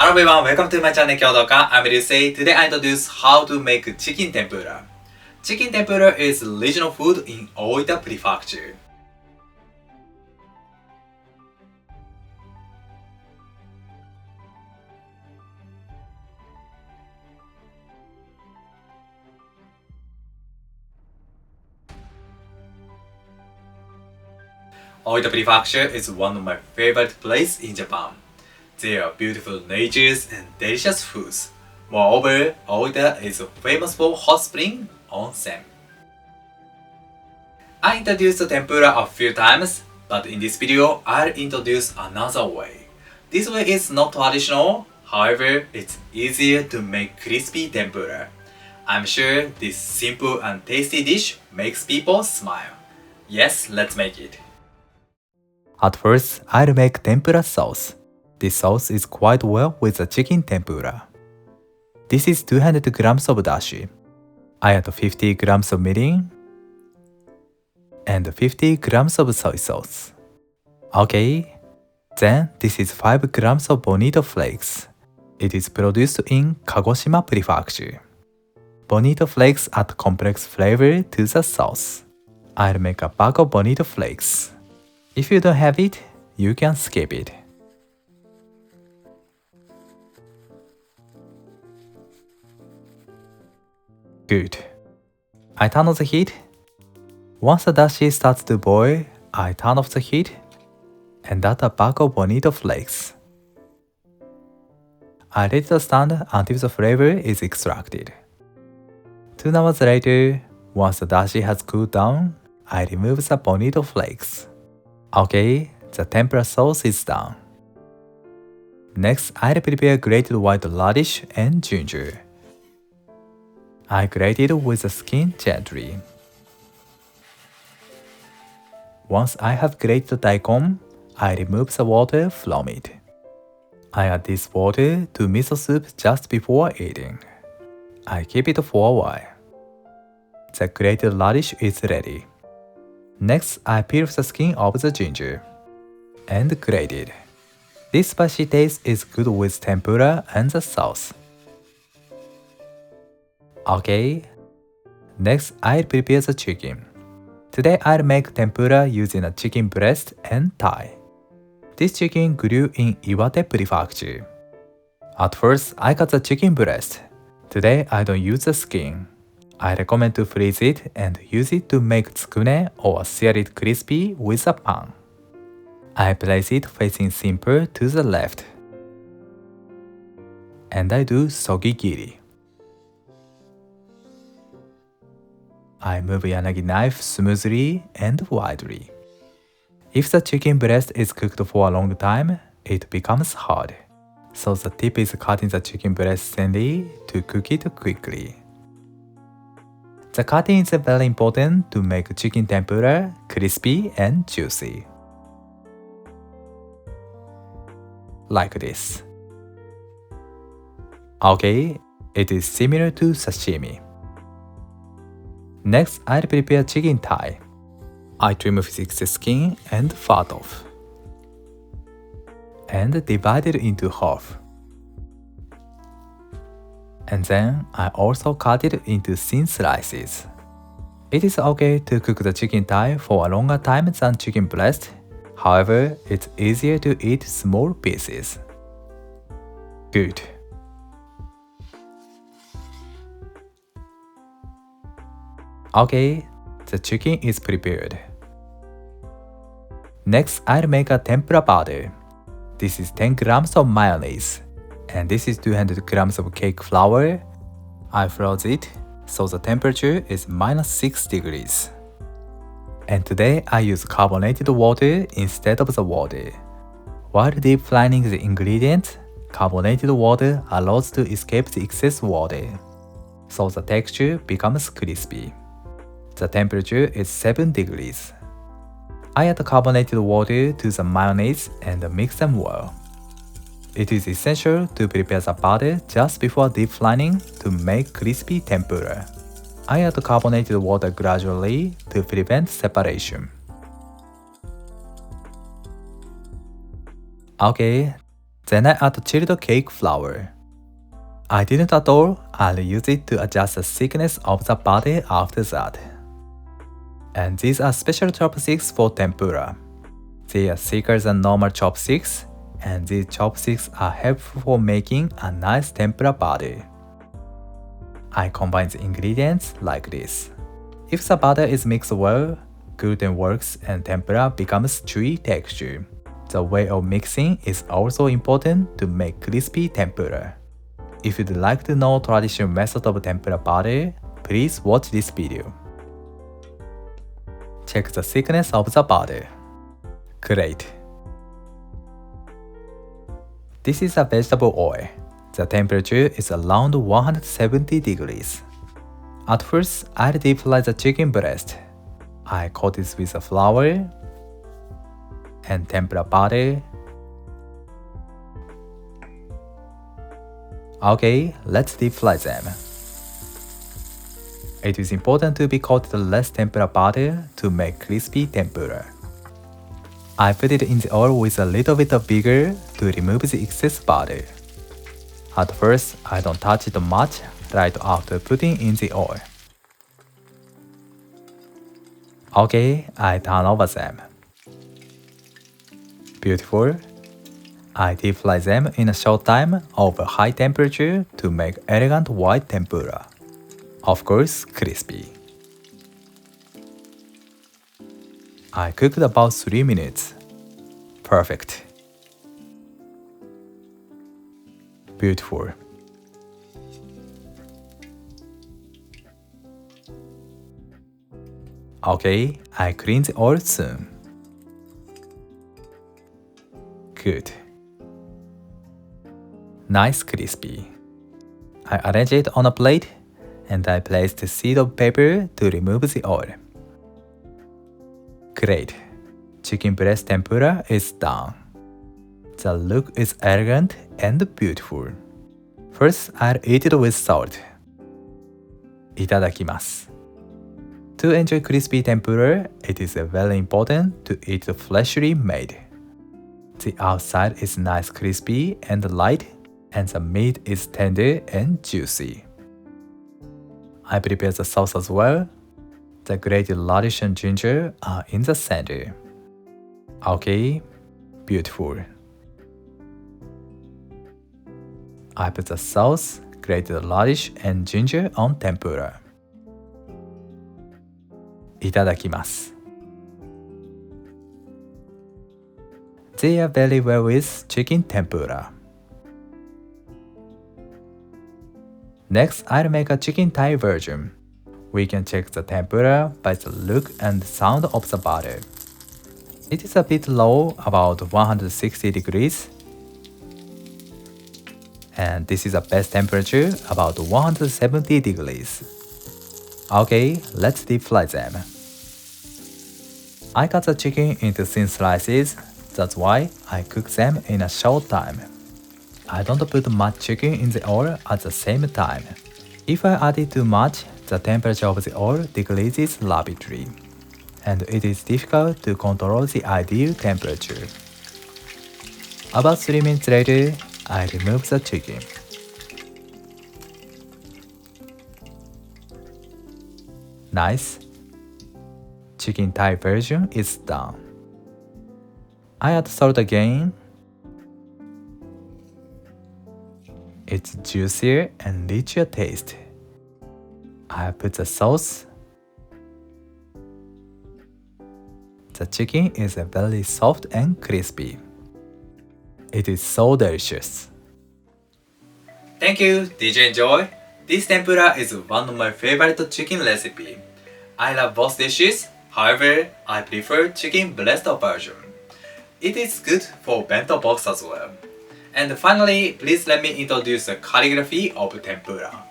Hello everyone, welcome to my channel 共同家 I'm Ryusei. Today I introduce how to make chicken tempura. Chicken tempura is regional food in Oita Prefecture. Oita Prefecture is one of my favorite places in Japan. There are beautiful natures and delicious foods. Moreover, Oita is famous for hot spring onsen. I introduced tempura a few times, but in this video, I'll introduce another way. This way is not traditional, however, it's easier to make crispy tempura. I'm sure this simple and tasty dish makes people smile. Yes, let's make it. At first, I'll make tempura sauce. This sauce is quite well with the chicken tempura. This is 200 grams of dashi. I add 50 grams of mirin and 50 grams of soy sauce. Okay, then this is 5 grams of bonito flakes. It is produced in Kagoshima Prefecture. Bonito flakes add complex flavor to the sauce. I'll make a bag of bonito flakes. If you don't have it, you can skip it. Good. I turn on the heat. Once the dashi starts to boil, I turn off the heat and add a bag of bonito flakes. I let it stand until the flavor is extracted. 2 hours later, once the dashi has cooled down, I remove the bonito flakes. Okay, the tempura sauce is done. Next, I'll prepare grated white radish and ginger. I grate it with the skin gently. Once I have grated the daikon, I remove the water from it. I add this water to miso soup just before eating. I keep it for a while. The grated radish is ready. Next, I peel off the skin of the ginger and grate it. This spicy taste is good with tempura and the sauce. Okay, next I'll prepare the chicken. Today I'll make tempura using a chicken breast and thigh. This chicken grew in Iwate Prefecture. At first, I cut the chicken breast. Today I don't use the skin. I recommend to freeze it and use it to make tsukune or sear it crispy with a pan. I place it facing simper to the left. And I do sogigiri. I move yanagi knife smoothly and widely. If the chicken breast is cooked for a long time, it becomes hard. So the tip is cutting the chicken breast thinly to cook it quickly. The cutting is very important to make chicken tempura crispy and juicy. Like this. Okay, it is similar to sashimi. Next, I'll prepare chicken thigh. I trim off the excess skin and fat off. And divide it into half. And then I also cut it into thin slices. It is okay to cook the chicken thigh for a longer time than chicken breast. However, it's easier to eat small pieces. Good. Okay, the chicken is prepared. Next, I'll make a tempura powder. This is 10 grams of mayonnaise. And this is 200 grams of cake flour. I froze it, so the temperature is -6 degrees. And today I use carbonated water instead of the water. While deep frying the ingredients, carbonated water allows to escape the excess water, so the texture becomes crispy. The temperature is 7 degrees. I add carbonated water to the mayonnaise and mix them well. It is essential to prepare the powder just before deep frying to make crispy tempura. I add carbonated water gradually to prevent separation. Okay, Then I add chilled cake flour. I didn't at all, I'll use it to adjust the thickness of the body after that. And these are special chopsticks for tempura. They are thicker than normal chopsticks, and these chopsticks are helpful for making a nice tempura body. I combine the ingredients like this. If the batter is mixed well, gluten works and tempura becomes chewy texture. The way of mixing is also important to make crispy tempura. If you'd like to know traditional method of tempura batter, please watch this video. Check the thickness of the batter. Great. This is a vegetable oil. The temperature is around 170 degrees. At first, I'll deep fry the chicken breast. I coat it with the flour and tempura batter. Okay, let's deep fry them. It is important to be coated less tempura batter to make crispy tempura. I put it in the oil with a little bit of vinegar to remove the excess batter. At first, I don't touch it much right after putting in the oil. Okay, I turn over them. Beautiful. I deep fry them in a short time over high temperature to make elegant white tempura. Of course, crispy. I cooked about 3 minutes. Perfect. Beautiful. Okay, I clean the oil soon. Good. Nice crispy. I arrange it on a plate and I place the sheet of paper to remove the oil. Great. Chicken breast tempura is done. The look is elegant and beautiful. First, I'll eat it with salt. いただきます. To enjoy crispy tempura, it is very important to eat freshly made. The outside is nice crispy and light, and the meat is tender and juicy. I prepare the sauce as well. The grated radish and ginger are in the center. Okay, beautiful. I put the sauce, grated radish and ginger on tempura. いただきます. They are very well with chicken tempura. Next, I'll make a chicken Thai version. We can check the tempura by the look and sound of the batter. It is a bit low, about 160 degrees. And this is the best temperature, about 170 degrees. Okay, let's deep fry them. I cut the chicken into thin slices, that's why I cook them in a short time. I don't put much chicken in the oil at the same time. If I add it too much, the temperature of the oil decreases rapidly, and it is difficult to control the ideal temperature. About 3 minutes later, I remove the chicken. Nice. Chicken Thai version is done. I add salt again. It's juicier and richer taste. I put the sauce. The chicken is very soft and crispy. It is so delicious. Thank you. Did you enjoy? This tempura is one of my favorite chicken recipe. I love both dishes. However, I prefer chicken breast version. It is good for bento box as well. And finally, please let me introduce the calligraphy of tempura.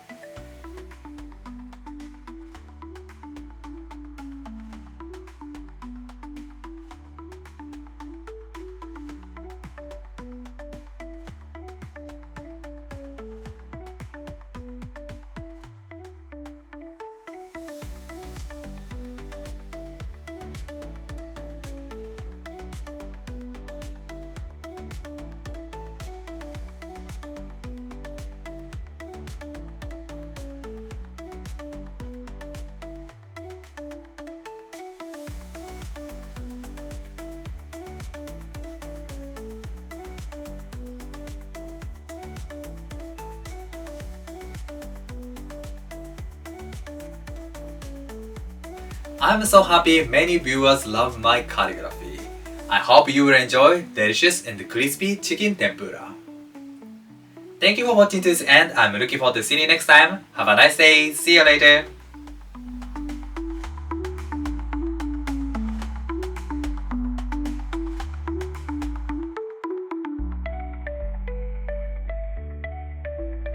I'm so happy many viewers love my calligraphy. I hope you will enjoy delicious and crispy chicken tempura. Thank you for watching to this end. I'm looking forward to seeing you next time. Have a nice day. See you later.